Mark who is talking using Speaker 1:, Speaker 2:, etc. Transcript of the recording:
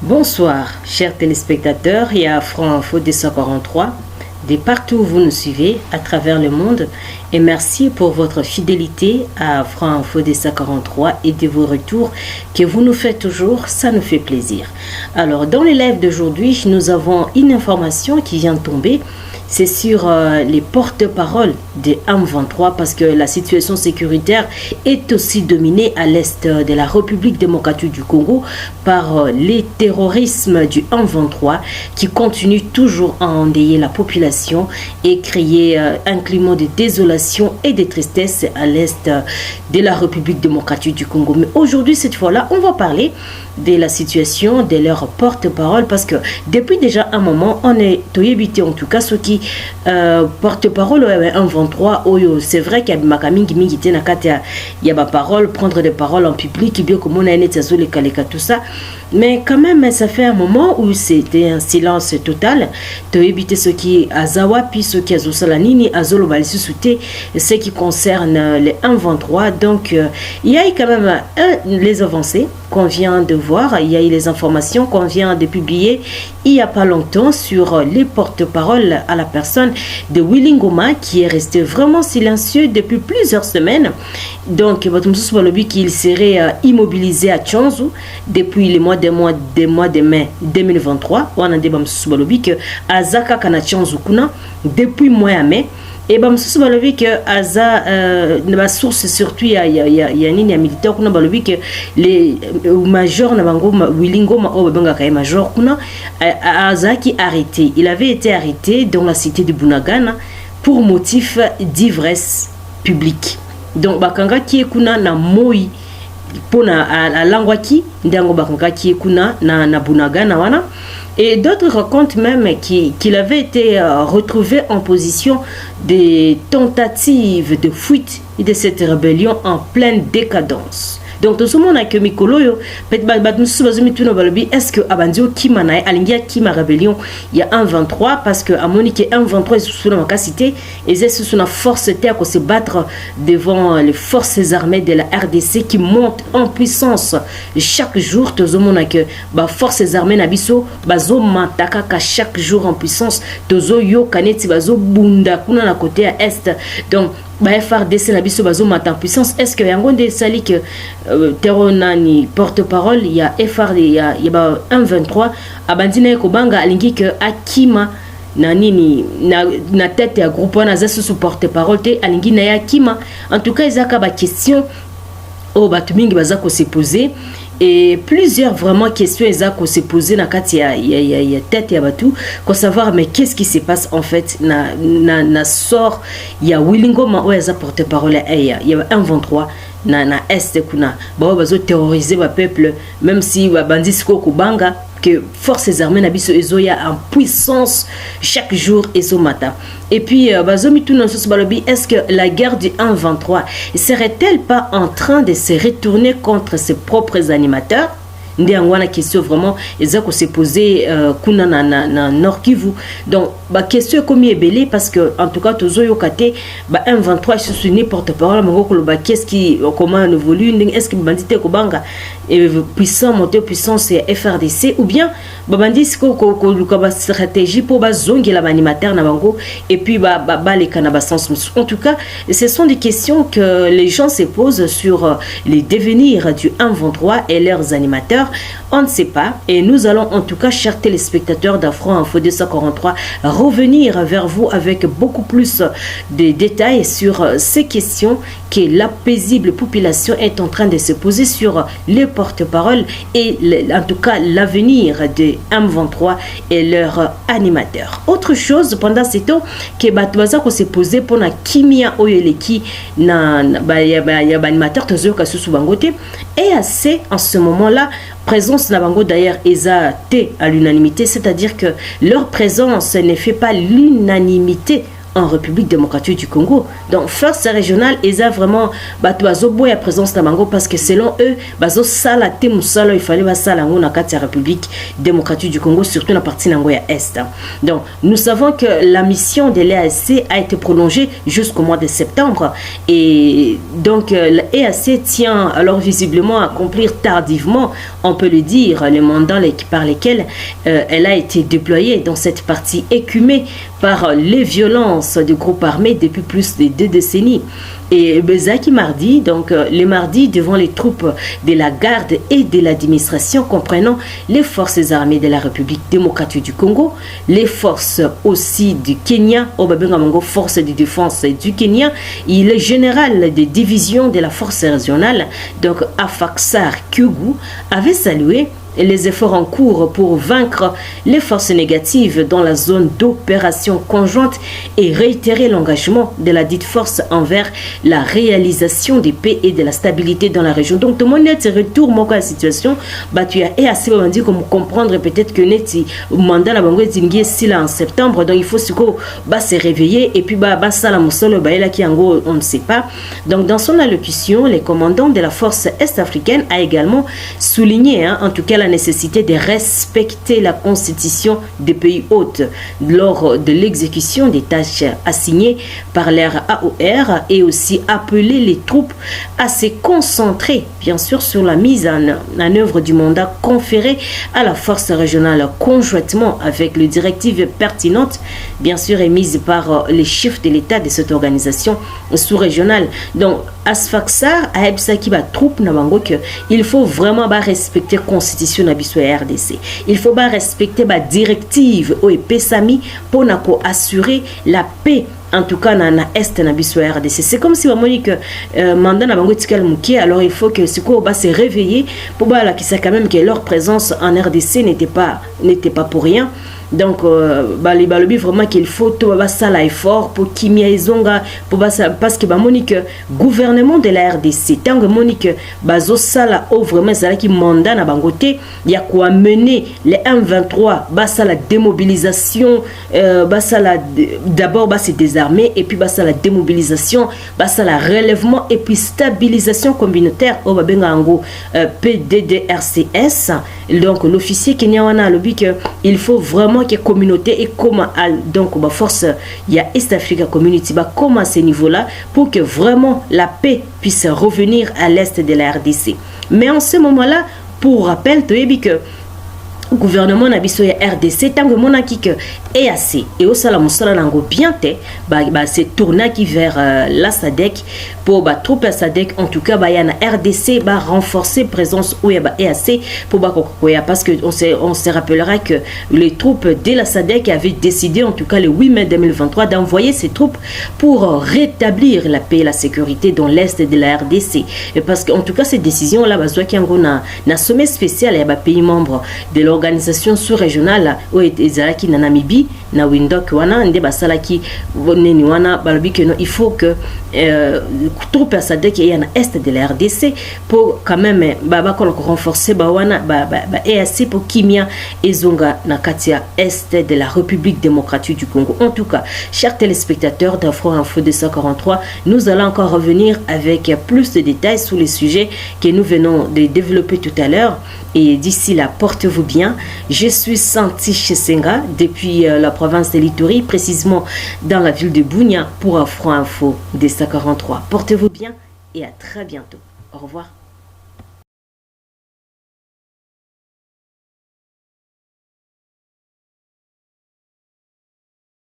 Speaker 1: Bonsoir, chers téléspectateurs et à Franc Info 243, de partout où vous nous suivez à travers le monde. Et merci pour votre fidélité à Franc Info 243 et de vos retours que vous nous faites toujours, ça nous fait plaisir. Alors, dans les lives d'aujourd'hui, nous avons une information qui vient de tomber. C'est sur les porte-paroles de M23 parce que la situation sécuritaire est aussi dominée à l'est de la République démocratique du Congo par les terrorismes du M23 qui continuent toujours à endeuiller la population et créer un climat de désolation et de tristesse à l'est de la République démocratique du Congo. Mais aujourd'hui, cette fois-là, on va parler de la situation de leur porte-parole parce que depuis déjà un moment, on est évité en tout cas ceux qui porte-parole en 23 c'est vrai qu'il y a des paroles, prendre des paroles en public, bien comme on a tout ça, mais quand même ça fait un moment où c'était un silence total. Tu as évité ceux qui azawa puis ceux qui azosalanini azolo balisuté ce qui concerne les 1-23. Donc il y a quand même les avancées qu'on vient de voir, il y a eu les informations qu'on vient de publier il n'y a pas longtemps sur les porte-paroles à la personne de Willy Ngoma qui est resté vraiment silencieux depuis plusieurs semaines. Donc qu'il serait immobilisé à Tchanzu depuis les mois de mai 2023. On a dit que Azaka kana Tchanzu kuna depuis mois de mai. Et bah monsieur balobi que aza na source surtout il y a nini militaire kuna balobi que les major na bango Wilingo ma obanga kay major kuna aza qui arrêté, il avait été arrêté dans la cité de Bunagana pour motif d'ivresse publique. Donc bakanga qui kuna na moi pona à langwaki ndango bakanga qui kuna na Bunagana wana. Et d'autres racontent même qu'il avait été retrouvé en position de tentative de fuite de cette rébellion en pleine décadence. Donc tout ce monde a que Mikoloyo est-ce que Abandio Kimana Alingia Kima rébellion il y a 1-23 parce que à Monique 1-23 sous la capacité et c'est sous la force terre pour se battre devant les forces armées de la RDC qui montent en puissance chaque jour. Tout ce monde a que forces armées nabiso bazo mataka chaque jour en puissance. Tozo yo kaneti bazo bunda kuna na côté à est. Donc FRDC na biso bazo mata en puissance. Est-ce que yango de sali que teronani porte-parole il y a FRD il y a 1-23 abandina kobanga alingi que akima na nini na tête ya groupe na za sous porte-parole te alingi na ya akima. En tout cas ezaka ba question o batu mingi baza ko se poser. Et plusieurs vraiment questions qu'on s'est posées dans il y a tête et batu pour savoir mais qu'est-ce qui se passe en fait na sort il y a Willingo ma oya porte-parole il y a 1-23 na est kuna bazo terroriser le peuple même si bandits ko kubanga que forces armées nabiso ezoya en puissance chaque jour et ce matin. Et puis est-ce que la guerre du 1-23 serait-elle pas en train de se retourner contre ses propres animateurs? Ndiangwana question vraiment ezako se poser kuna na Nord Kivu. Donc question comme est belé parce que en tout cas tozo yokate 1-23 sur ni porte-parole mangoko ba qu'est-ce qui comment évolue est-ce que bandité ko banga puissant monter puissance FRDC ou bien bandit ko stratégie pour bazongi la animateur na bango et puis les canaba sens. En tout cas ce sont des questions que les gens se posent sur les devenirs du 1-23 et leurs animateurs. On ne sait pas et nous allons en tout cas, chers téléspectateurs d'Afro Info 243, revenir vers vous avec beaucoup plus de détails sur ces questions que la paisible population est en train de se poser sur les porte-paroles et en tout cas l'avenir de M23 et leurs animateurs. Autre chose pendant ce temps que Batouaza ko s'est posé pour la kimia oyeleki na animateur tozo kasusu bangote et assez en ce moment-là présence na bango d'ailleurs à l'unanimité, c'est-à-dire que leur présence ne fait pas l'unanimité en République démocratique du Congo. Donc force régionale ils a vraiment la présence de Mango parce que selon eux il fallait la République démocratique du Congo, surtout dans la partie nangoya est. Donc nous savons que la mission de l'EAC a été prolongée jusqu'au mois de septembre et donc l'EAC tient alors visiblement à accomplir tardivement, on peut le dire, les mandats par lesquels elle a été déployée dans cette partie écumée par les violences du groupe armé depuis plus de 2 décennies. Et Bezaki mardi, donc les mardis devant les troupes de la garde et de l'administration comprenant les forces armées de la République démocratique du Congo, les forces aussi du Kenya, forces de défense du Kenya, et le général de division de la force régionale, donc Afaksar Kyugu, avait salué les efforts en cours pour vaincre les forces négatives dans la zone d'opération conjointe et réitérer l'engagement de la dite force envers la réalisation des paix et de la stabilité dans la région. Donc tout le monde est retour à la situation, tu as assez comme comprendre peut-être que neti mandat la bango est là en septembre, donc il faut se réveiller et puis ça la musolo là qui on ne sait pas. Donc dans son allocution, le commandant de la force est-africaine a également souligné en tout cas la nécessité de respecter la constitution des pays hôtes lors de l'exécution des tâches assignées par l'air AOR et aussi appeler les troupes à se concentrer bien sûr sur la mise en œuvre du mandat conféré à la force régionale conjointement avec les directives pertinentes bien sûr émises par les chefs de l'État de cette organisation sous-régionale. Donc Asfaksar a ebsaki ba troupe na bango que il faut vraiment respecter la constitution na biso ya RDC. Il faut respecter la directive au pesami pour assurer la paix en tout cas na est na biso ya RDC. C'est comme si bamoni que mandat na bango tikal mukie, alors il faut que siko se réveiller pour la qui sait quand même que leur présence en RDC n'était pas pour rien. Donc les balobi vraiment qu'il faut tout ça l'effort pour kimia izonga pour parce que monique gouvernement de la RDC tant que monique bazo sala au vraiment ça qui mandat na bangote il y a quoi mener les M23 basa la démobilisation basa la d'abord basa désarmer et puis basa la démobilisation basa la relèvement et puis stabilisation communautaire au babenga ango PDDRCS. Donc l'officier kenyawana lobi que il faut vraiment que communauté et comment donc force il y a East Africa Community comme à ce niveau là pour que vraiment la paix puisse revenir à l'est de la RDC. Mais en ce moment là pour rappel tu es que gouvernement na biso ya RDC tant que monaki que EAC et au sala musala nango bien te c'est tourner qui vers la SADC pour troupe SADC en tout cas ya na RDC renforcer présence ou EAC pour parce que on se rappellera que les troupes de la SADC avaient décidé en tout cas le 8 mai 2023 d'envoyer ces troupes pour rétablir la paix et la sécurité dans l'est de la RDC et parce que en tout cas cette décision là qui na sommet spécial ya pays membres de l'organisation sous-régionale où ezalaki na Namibie na Windhoek wana nde basalaki neni wana balobi que il faut que troupe SADC ya na est de la RDC pour quand même renforcer wana EAC pour kimia ezonga na katia est de la République démocratique du Congo. En tout cas, chers téléspectateurs d'Afro Info 243, nous allons encore revenir avec plus de détails sur les sujets que nous venons de développer tout à l'heure. Et d'ici là, portez-vous bien. Je suis Santi Chesenga depuis la province de l'Ituri, précisément dans la ville de Bunia pour Afro Info 243. Portez-vous bien et à très bientôt. Au revoir.